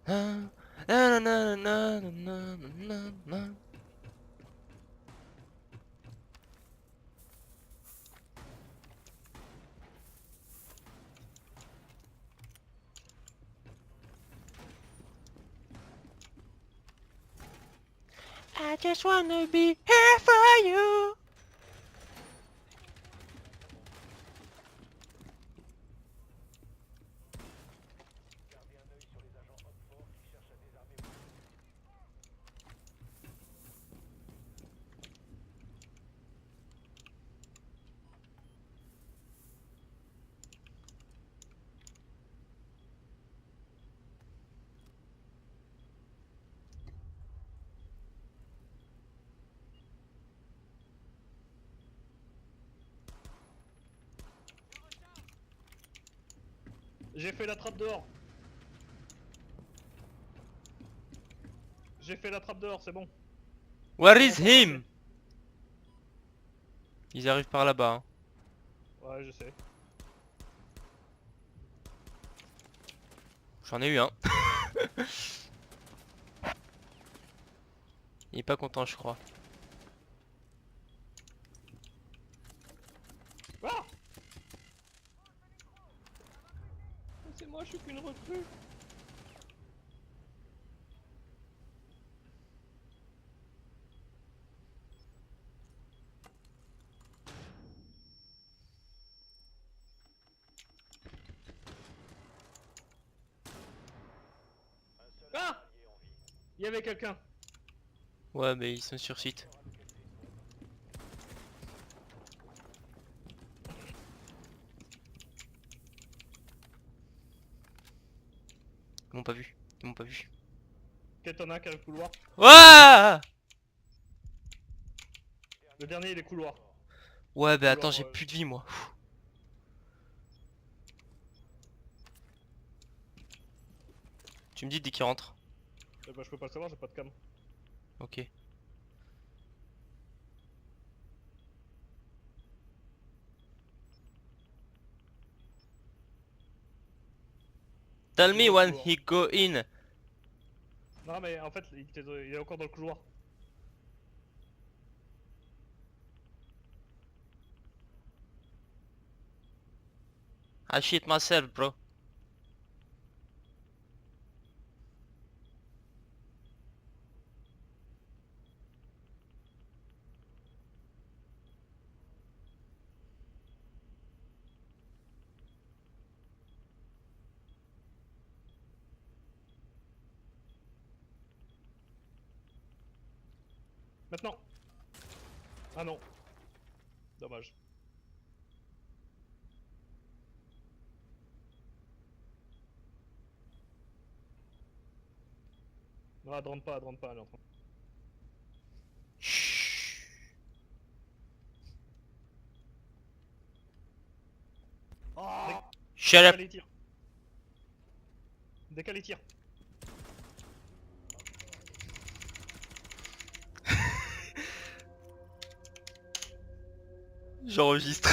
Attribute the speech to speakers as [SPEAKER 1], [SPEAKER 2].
[SPEAKER 1] Na, na, na, na, na, na, na, na. I just wanna be here for you.
[SPEAKER 2] J'ai fait la trappe dehors. J'ai fait la trappe dehors, c'est bon.
[SPEAKER 1] Where is him? Ils arrivent par là-bas. Hein.
[SPEAKER 2] Ouais, je sais.
[SPEAKER 1] J'en ai eu un. Il est pas content, je crois.
[SPEAKER 2] Ah! C'est moi, je suis qu'une recrue. Ah! Il y avait quelqu'un.
[SPEAKER 1] Ouais, mais ils sont sur site. Ils m'ont pas vu. Ils m'ont pas vu.
[SPEAKER 2] Quel t'en as qui a le couloir?
[SPEAKER 1] Ouah!
[SPEAKER 2] Le dernier, il est couloir.
[SPEAKER 1] Ouais, bah attends,
[SPEAKER 2] Couloir,
[SPEAKER 1] j'ai plus de vie moi. Tu me dis dès qu'il rentre.
[SPEAKER 2] bah, je peux pas le savoir, j'ai pas de cam.
[SPEAKER 1] Ok. Tell
[SPEAKER 2] Il
[SPEAKER 1] me
[SPEAKER 2] est au
[SPEAKER 1] when
[SPEAKER 2] couloir.
[SPEAKER 1] he go in.
[SPEAKER 2] Non, mais en fait, il est encore dans le couloir.
[SPEAKER 1] I shit myself, bro.
[SPEAKER 2] Maintenant. Ah non. Dommage. Non, elle rentre pas, elle rentre pas, elle est en train.
[SPEAKER 1] Chut.
[SPEAKER 2] Oh,
[SPEAKER 1] Shut up.
[SPEAKER 2] décalé tir. Décalé tir.
[SPEAKER 1] J'enregistre.